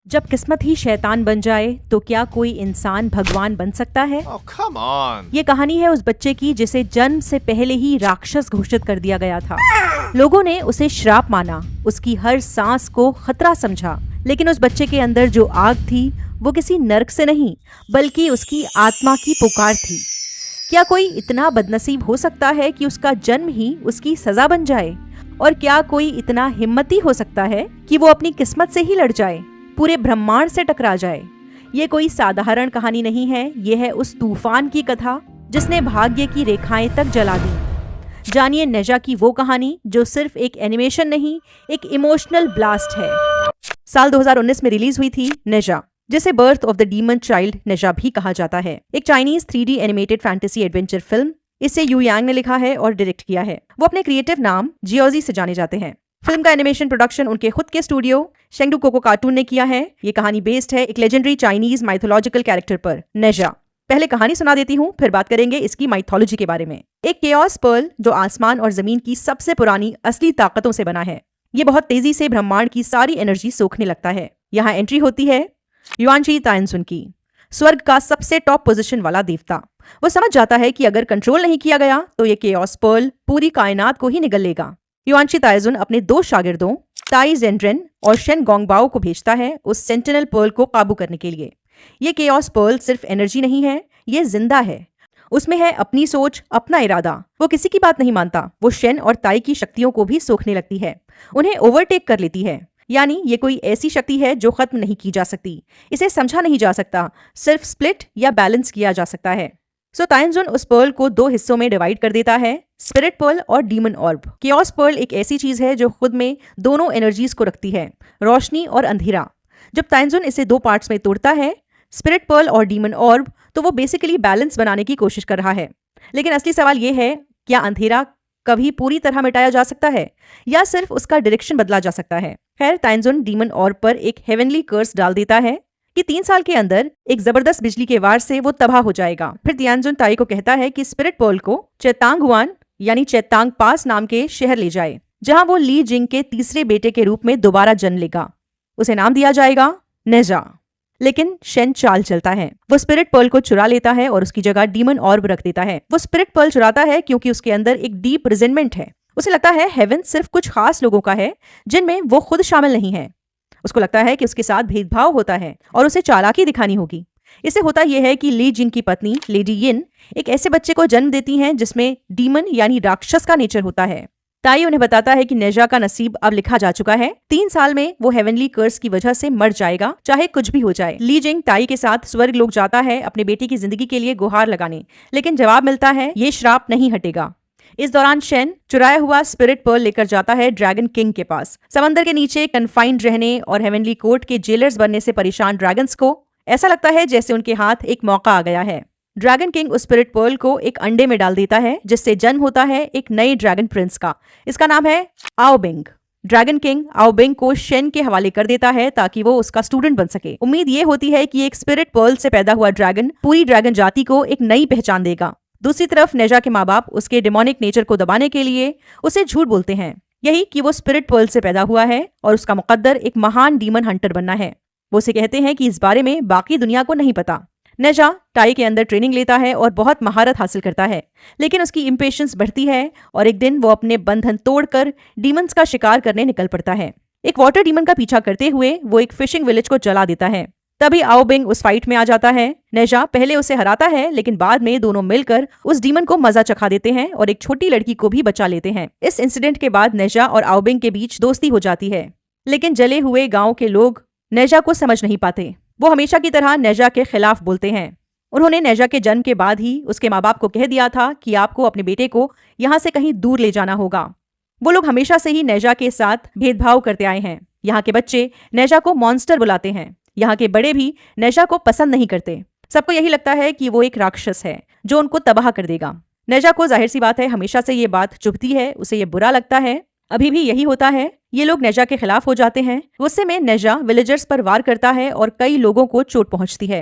जब किस्मत ही शैतान बन जाए तो क्या कोई इंसान भगवान बन सकता है? Oh, come on. ये कहानी है उस बच्चे की जिसे जन्म से पहले ही राक्षस घोषित कर दिया गया था। लोगों ने उसे श्राप माना, उसकी हर सांस को खतरा समझा, लेकिन उस बच्चे के अंदर जो आग थी वो किसी नर्क से नहीं बल्कि उसकी आत्मा की पुकार थी। क्या कोई इतना बदनसीब हो सकता है कि उसका जन्म ही उसकी सजा बन जाए? और क्या कोई इतना हिम्मती हो सकता है कि वो अपनी किस्मत से ही लड़ जाए, पूरे ब्रह्मांड से टकरा जाए? ये कोई साधारण कहानी नहीं है, ये है उस तूफान की कथा जिसने भाग्य की रेखाएं तक जला दी। जानिए नेजा की वो कहानी जो सिर्फ एक एनिमेशन नहीं, एक इमोशनल ब्लास्ट है। साल 2019 में रिलीज हुई थी नेजा, जिसे birth of the demon child Nezha भी कहा जाता है। एक Chinese 3D animated fantasy adventure film. इसे यू यांग ने लिखा है और डायरेक्ट किया है। वो अपने क्रिएटिव नाम जियोजी से जाने जाते हैं। फिल्म का एनिमेशन प्रोडक्शन उनके खुद के स्टूडियो शेंगडू कोको कार्टून ने किया है। ये कहानी बेस्ड है एक लेजेंडरी चाइनीज माइथोलॉजिकल कैरेक्टर पर, नेजा। पहले कहानी सुना देती हूँ, फिर बात करेंगे इसकी माइथोलॉजी के बारे में। एक केओस पर्ल जो आसमान और जमीन की सबसे पुरानी असली ताकतों से बना है। ये बहुत तेजी से ब्रह्मांड की सारी एनर्जी सोखने लगता है। यहाँ एंट्री होती है युआनशी तायनसुन की, स्वर्ग का सबसे टॉप पोजीशन वाला देवता। वो समझ जाता है कि अगर कंट्रोल नहीं किया गया तो ये केओस पर्ल पूरी कायनात को ही निगल लेगा। युआनशी तायजुन अपने 2 शागिर्दों ताई जेंड्रेन और शेन गोंगबाओ को भेजता है उस सेंटिनल पर्ल को काबू करने के लिए। ये केओस पर्ल सिर्फ एनर्जी नहीं है, ये जिंदा है। उसमें है अपनी सोच, अपना इरादा। वो किसी की बात नहीं मानता। वो शेन और ताई की शक्तियों को भी सोखने लगती है, उन्हें ओवरटेक कर लेती है। यानी ये कोई ऐसी शक्ति है जो खत्म नहीं की जा सकती। इसे समझा नहीं जा सकता, सिर्फ स्प्लिट या बैलेंस किया जा सकता है। सो तायनजुन उस पर्ल को 2 हिस्सों में डिवाइड कर देता है, स्पिरिट पर्ल और डीमन ऑर्ब। केओस पर्ल एक ऐसी चीज है जो खुद में दोनों एनर्जीज को रखती है, रोशनी और अंधेरा। जब तायनजुन इसे 2 पार्ट्स में तोड़ता है, स्पिरिट पर्ल और डीमन ऑर्ब, तो वो बेसिकली बैलेंस बनाने की कोशिश कर रहा है। लेकिन असली सवाल ये है, क्या अंधेरा कभी पूरी तरह मिटाया जा सकता है या सिर्फ उसका डायरेक्शन बदला जा सकता है? खैर, तायनजुन डीमन ऑर्ब पर एक हेवनली कर्स डाल देता है कि 3 साल के अंदर एक जबरदस्त बिजली के वार से वो तबाह हो जाएगा। फिर तायनजुन ताई को कहता है कि स्पिरिट पर्ल को चेतांगवान यानी चेतांग पास नाम के शहर ले जाए, जहां वो ली जिंग के तीसरे बेटे के रूप में दोबारा जन्म लेगा। उसे नाम दिया जाएगा नेजा। लेकिन शेन चाल चलता है। वो स्पिरिट पर्ल को चुरा लेता है और उसकी जगह डीमन ऑर्ब रख देता है। वो स्पिरिट पर्ल चुराता है क्योंकि उसके अंदर एक डीप रिजेंटमेंट है। उसे लगता है हेवन सिर्फ कुछ खास लोगों का है जिनमें वो खुद शामिल नहीं है। उसको लगता है कि उसके साथ भेदभाव होता है और उसे चालाकी दिखानी होगी। इससे होता यह है कि ली जिंग की पत्नी लेडी यिन एक ऐसे बच्चे को जन्म देती हैं जिसमें डीमन यानी राक्षस का नेचर होता है। ताई उन्हें बताता है कि नेजा का नसीब अब लिखा जा चुका है। 3 साल में वो हेवनली कर्स की वजह से मर जाएगा, चाहे कुछ भी हो जाए। ली जिंग ताई के साथ स्वर्ग लोक जाता है अपने बेटे की जिंदगी के लिए गुहार लगाने, लेकिन जवाब मिलता है ये श्राप नहीं हटेगा। इस दौरान शेन चुराया हुआ स्पिरिट पर्ल लेकर जाता है ड्रैगन किंग के पास। समंदर के नीचे कन्फाइंड रहने और हेवनली कोर्ट के जेलर्स बनने से परेशान ड्रैगन्स को ऐसा लगता है जैसे उनके हाथ एक मौका आ गया है। ड्रैगन किंग उस स्पिरिट पर्ल को एक अंडे में डाल देता है, जिससे जन्म होता है एक नए ड्रैगन प्रिंस का। इसका नाम है आओबिंग। ड्रैगन किंग आओबिंग को शेन के हवाले कर देता है ताकि वो उसका स्टूडेंट बन सके। उम्मीद ये होती है कि एक स्पिरिट पर्ल से पैदा हुआ ड्रैगन पूरी ड्रैगन जाति को एक नई पहचान देगा। दूसरी तरफ नेजा के माँ बाप उसके डिमोनिक नेचर को दबाने के लिए उसे झूठ बोलते हैं, यही कि वो स्पिरिट पर्ल से पैदा हुआ है और उसका मुकद्दर एक महान डीमन हंटर बनना है। वो उसे कहते हैं कि इस बारे में बाकी दुनिया को नहीं पता। नेजा टाई के अंदर ट्रेनिंग लेता है और बहुत महारत हासिल करता है, लेकिन उसकी इम्पेशंस बढ़ती है और एक दिन वो अपने बंधन तोड़कर डीमंस का शिकार करने निकल पड़ता है। एक वाटर डीमन का पीछा करते हुए वो एक फिशिंग विलेज को जला देता है। तभी आओबिंग उस फाइट में आ जाता है। नेजा पहले उसे हराता है, लेकिन बाद में दोनों मिलकर उस डीमन को मजा चखा देते हैं और एक छोटी लड़की को भी बचा लेते हैं। इस इंसिडेंट के बाद नेजा और आओबिंग के बीच दोस्ती हो जाती है, लेकिन जले हुए गांव के लोग नेजा को समझ नहीं पाते। वो हमेशा की तरह नेजा के खिलाफ बोलते हैं। उन्होंने नेजा के जन्म के बाद ही उसके माँ बाप को कह दिया था कि आपको अपने बेटे को यहाँ से कहीं दूर ले जाना होगा। वो लोग हमेशा से ही नेजा के साथ भेदभाव करते आए हैं। यहाँ के बच्चे नेजा को मॉन्स्टर बुलाते हैं, यहाँ के बड़े भी नेजा को पसंद नहीं करते। सबको यही लगता है कि वो एक राक्षस है जो उनको तबाह कर देगा। नेजा को जाहिर सी बात है हमेशा से ये बात चुभती है, उसे ये बुरा लगता है। अभी भी यही होता है। ये लोग नेजा के खिलाफ हो जाते हैं। गुस्से में नेजा विलेजर्स पर वार करता है और कई लोगों को चोट पहुंचती है।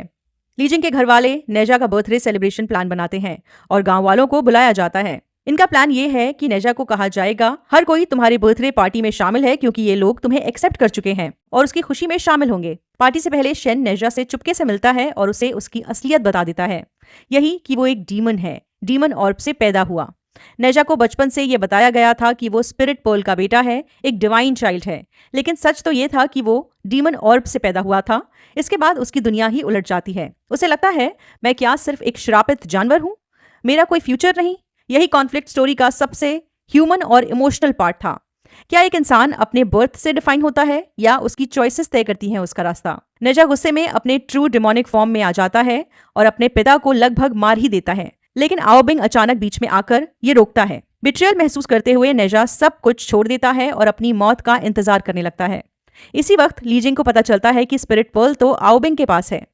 ली जिंग के घर वाले नेजा का बर्थडे सेलिब्रेशन प्लान बनाते हैं और गांव वालों को बुलाया जाता है। इनका प्लान ये है कि नेजा को कहा जाएगा हर कोई तुम्हारे बर्थडे पार्टी में शामिल है क्योंकि ये लोग तुम्हें एक्सेप्ट कर चुके हैं और उसकी खुशी में शामिल होंगे। पार्टी से पहले शेन नेजा से चुपके से मिलता है और उसे उसकी असलियत बता देता है, यही कि वो एक डीमन है, डीमन ऑर्ब से पैदा हुआ। नेजा को बचपन से ये बताया गया था कि वो स्पिरिट पर्ल का बेटा है, एक डिवाइन चाइल्ड है, लेकिन सच तो ये था कि वो डीमन ऑर्ब से पैदा हुआ था। इसके बाद उसकी दुनिया ही उलट जाती है। उसे लगता है मैं क्या सिर्फ एक श्रापित जानवर हूँ, मेरा कोई फ्यूचर नहीं। यही कॉन्फ्लिक्ट स्टोरी का सबसे ह्यूमन और इमोशनल पार्ट था। क्या एक इंसान अपने बर्थ से डिफाइन होता है या उसकी चॉइसेस तय करती हैं उसका रास्ता? नेजा गुस्से में अपने ट्रू डिमोनिक फॉर्म में आ जाता है और अपने पिता को लगभग मार ही देता है, लेकिन आओबिंग अचानक बीच में आकर ये रोकता है। बिट्रियल महसूस करते हुए नेजा सब कुछ छोड़ देता है और अपनी मौत का इंतजार करने लगता है। इसी वक्त लीजिंग को पता चलता है कि स्पिरिट पर्ल तो आओबिंग के पास है।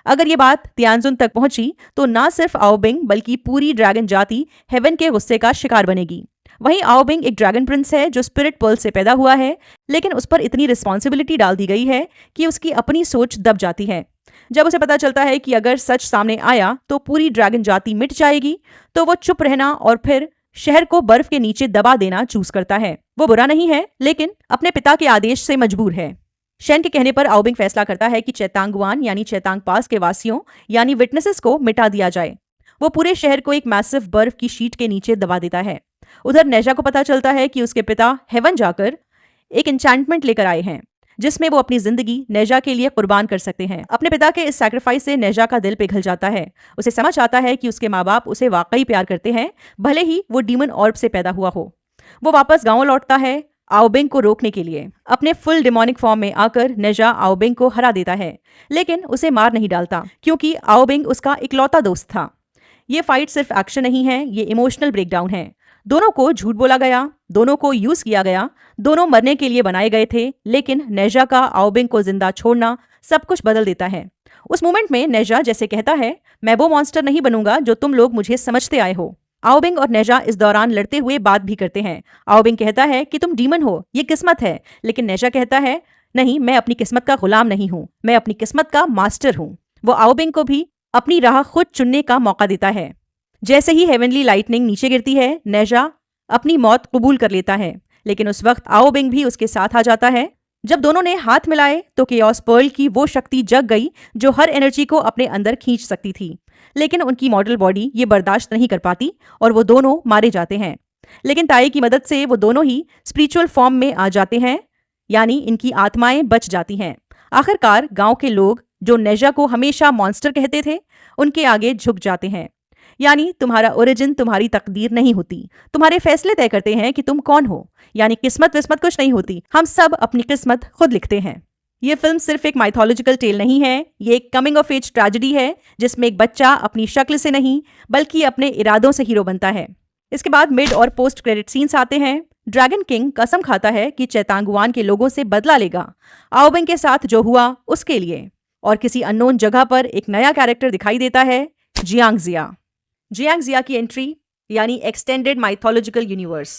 अगर ये बात तियानजुन तक पहुंची तो ना सिर्फ आओबिंग बल्कि पूरी ड्रैगन जाति हेवन के गुस्से का शिकार बनेगी। वहीं आओबिंग एक ड्रैगन प्रिंस है जो स्पिरिट पर्ल से पैदा हुआ है, लेकिन उस पर इतनी रिस्पॉन्सिबिलिटी डाल दी गई है कि उसकी अपनी सोच दब जाती है। जब उसे पता चलता है कि अगर सच सामने आया तो पूरी ड्रैगन जाति मिट जाएगी, तो वो चुप रहना और फिर शहर को बर्फ के नीचे दबा देना चूज करता है। वो बुरा नहीं है, लेकिन अपने पिता के आदेश से मजबूर है। शेन के कहने पर आओबिंग फैसला करता है कि चेतांगवान यानी चेतांग पास के वासियों यानी विटनेसेस को मिटा दिया जाए। वो पूरे शहर को एक मैसिव बर्फ की शीट के नीचे दबा देता है। उधर नेजा को पता चलता है कि उसके पिता हेवन जाकर एक एन्चेंटमेंट लेकर आए हैं जिसमें वो अपनी जिंदगी नेजा के लिए कुर्बान कर सकते हैं। अपने पिता के इस सैक्रिफाइस से नेजा का दिल पिघल जाता है। उसे समझ आता है कि उसके माँ बाप उसे वाकई प्यार करते हैं, भले ही वो डीमन ऑर्ब से पैदा हुआ हो। वो वापस गांव लौटता है आओबिंग को रोकने के लिए। अपने फुल डिमोनिक फॉर्म में आकर नेजा आओबिंग को हरा देता है, लेकिन उसे मार नहीं डालता क्योंकि आओबिंग उसका इकलौता दोस्त था। ये फाइट सिर्फ एक्शन नहीं है, ये इमोशनल ब्रेकडाउन है। दोनों को झूठ बोला गया, दोनों को यूज किया गया, दोनों मरने के लिए बनाए गए थे, लेकिन नेजा का आओबिंग को जिंदा छोड़ना सब कुछ बदल देता है। उस मोमेंट में नेजा जैसे कहता है, मैं वो मॉन्स्टर नहीं बनूंगा जो तुम लोग मुझे समझते आए हो। आओबिंग और नेजा इस दौरान लड़ते हुए बात भी करते हैं। आओबिंग कहता है कि तुम डीमन हो, ये किस्मत है, लेकिन नेजा कहता है नहीं, मैं अपनी किस्मत का गुलाम नहीं हूं, मैं अपनी किस्मत का मास्टर हूं। वो आओबिंग को भी अपनी राह खुद चुनने का मौका देता है। जैसे ही हेवनली लाइटनिंग नीचे गिरती है, नेजा अपनी मौत कबूल कर लेता है, लेकिन उस वक्त आओबिंग भी उसके साथ आ जाता है। जब दोनों ने हाथ मिलाए तो केओस पर्ल की वो शक्ति जग गई जो हर एनर्जी को अपने अंदर खींच सकती थी, लेकिन उनकी मॉडल बॉडी ये बर्दाश्त नहीं कर पाती और वो दोनों मारे जाते हैं। लेकिन ताई की मदद से वो दोनों ही स्पिरिचुअल फॉर्म में आ जाते हैं, यानी इनकी आत्माएं बच जाती हैं। आखिरकार गांव के लोग जो नेजा को हमेशा मॉन्स्टर कहते थे, उनके आगे झुक जाते हैं। यानी तुम्हारा ओरिजिन तुम्हारी तकदीर नहीं होती, तुम्हारे फैसले तय करते हैं कि तुम कौन हो। यानी किस्मत विस्मत कुछ नहीं होती, हम सब अपनी किस्मत खुद लिखते हैं। ये फिल्म सिर्फ एक माइथोलॉजिकल टेल नहीं है, ये एक कमिंग ऑफ एज ट्रेजेडी है जिसमें एक बच्चा अपनी शक्ल से नहीं बल्कि अपने इरादों से हीरो बनता है। इसके बाद मिड और पोस्ट क्रेडिट सीन्स आते हैं। ड्रैगन किंग कसम खाता है कि चेतांगवान के लोगों से बदला लेगा आओबिंग के साथ जो हुआ उसके लिए। और किसी अननोन जगह पर एक नया कैरेक्टर दिखाई देता है, जियांगजिया। जियांगजिया की एंट्री यानी एक्सटेंडेड माइथोलॉजिकल यूनिवर्स।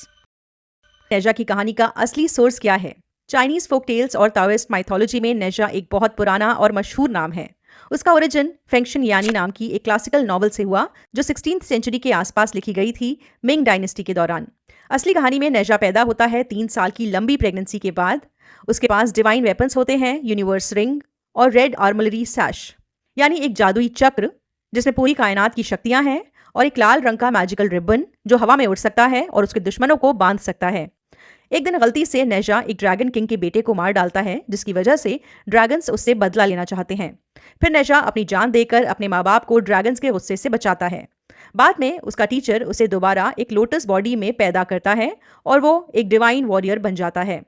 नेजा की कहानी का असली सोर्स क्या है? चाइनीज फोक टेल्स और ताओइस्ट माइथोलॉजी में नेजा एक बहुत पुराना और मशहूर नाम है। उसका ओरिजिन फेंगशन यानी नाम की एक क्लासिकल नॉवल से हुआ जो 16th सेंचुरी के आसपास लिखी गई थी, मिंग डायनेस्टी के दौरान। असली कहानी में नेजा पैदा होता है 3 साल की लंबी प्रेगनेंसी के बाद। उसके पास डिवाइन वेपन्स होते हैं, यूनिवर्स रिंग और रेड आर्मलरी सैश यानी एक जादुई चक्र जिसमें पूरी कायनात की शक्तियां हैं, और एक लाल रंग का मैजिकल रिबन जो हवा में उड़ सकता है और उसके दुश्मनों को बांध सकता है। एक दिन गलती से नेजा एक ड्रैगन किंग के बेटे को मार डालता है, जिसकी वजह से ड्रैगन्स उससे बदला लेना चाहते हैं। फिर नेजा अपनी जान देकर अपने माँ बाप को ड्रैगन्स के गुस्से से बचाता है। बाद में उसका टीचर उसे दोबारा एक लोटस बॉडी में पैदा करता है और वो एक डिवाइन वॉरियर बन जाता है।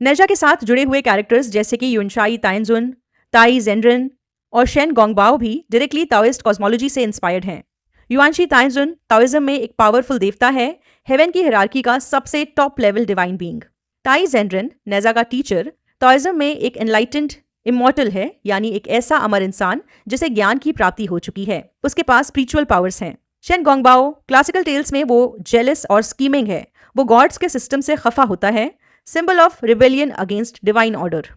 नेजा के साथ जुड़े हुए कैरेक्टर्स जैसे कि युनशाई ताइंजुन, ताई जेंड्रन और शेन गोंगबाओ भी डायरेक्टली ताओइस्ट कॉस्मोलॉजी से इंस्पायर्ड हैं। युआनशी ताइंजुन ताओइज्म में एक पावरफुल देवता है, हेवन की हिरार्की का सबसे टॉप लेवल डिवाइन बीइंग। ताई जेंड्रन नेजा का टीचर ताओइज्म में एक एनलाइटेंड इमॉर्टल है, यानी एक ऐसा अमर इंसान जिसे ज्ञान की प्राप्ति हो चुकी है, उसके पास स्पिरिचुअल पावर्स हैं। शेन गोंगबाओ क्लासिकल टेल्स में वो जेलस और स्कीमिंग है, वो गॉड्स के सिस्टम से खफा होता है, symbol of rebellion against divine order.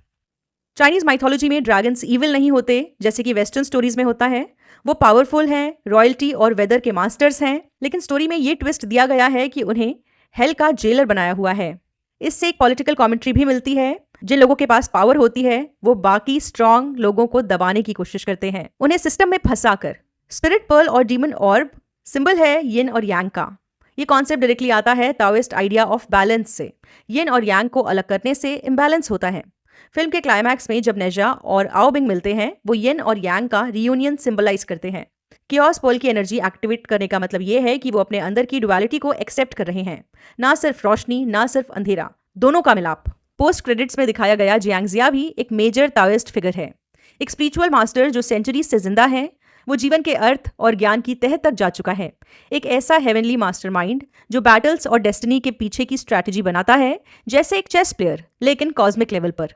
Chinese mythology में ड्रैगन्स इविल नहीं होते जैसे कि वेस्टर्न स्टोरीज में होता है। वो पावरफुल हैं, रॉयल्टी और वेदर के मास्टर्स हैं, लेकिन स्टोरी में ये ट्विस्ट दिया गया है कि उन्हें हेल का जेलर बनाया हुआ है। इससे एक पॉलिटिकल कमेंट्री भी मिलती है। जिन लोगों के पास पावर होती है वो बाकी स्ट्रांग लोगों को दबाने की कोशिश करते हैं, उन्हें सिस्टम में फंसाकर। स्पिरिट पर्ल और डीमन ऑर्ब सिंबल है यिन और यांग का। ये कॉन्सेप्ट डायरेक्टली आता है ताओइस्ट आइडिया ऑफ बैलेंस से। यिन और यांग को अलग करने से इम्बैलेंस होता है। फिल्म के क्लाइमैक्स में जब नेजा और आओबिंग मिलते हैं, वो यिन और यांग का रियूनियन सिंबलाइज करते हैं। कियोस पर्ल की एनर्जी एक्टिवेट करने का मतलब ये है कि वो अपने अंदर की डुअलिटी को एक्सेप्ट कर रहे हैं, ना सिर्फ रोशनी ना सिर्फ अंधेरा, दोनों का मिलाप। पोस्ट क्रेडिट्स में दिखाया गया जियांगजिया भी एक मेजर ताओइस्ट फिगर है, एक स्पिरिचुअल मास्टर जो सेंचुरी से जिंदा है। वो जीवन के अर्थ और ज्ञान की तह तक जा चुका है, एक ऐसा हेवनली मास्टरमाइंड जो बैटल्स और डेस्टिनी के पीछे की स्ट्रैटेजी बनाता है, जैसे एक चेस प्लेयर लेकिन कॉस्मिक लेवल पर।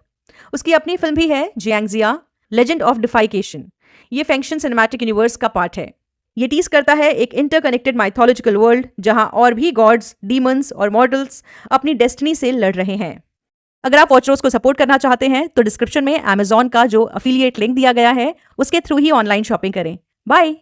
उसकी अपनी फिल्म भी है जियांगजिया लेजेंड ऑफ डिफाइकेशन। ये फेंक्शन सिनेमैटिक यूनिवर्स का पार्ट है। ये टीज करता है एक इंटरकनेक्टेड माइथोलॉजिकल वर्ल्ड जहां और भी गॉड्स, डीमंस और मॉर्टल्स अपनी डेस्टिनी से लड़ रहे हैं। अगर आप वॉचरोज को सपोर्ट करना चाहते हैं तो डिस्क्रिप्शन में Amazon का जो अफिलिएट लिंक दिया गया है उसके थ्रू ही ऑनलाइन शॉपिंग करें। बाय।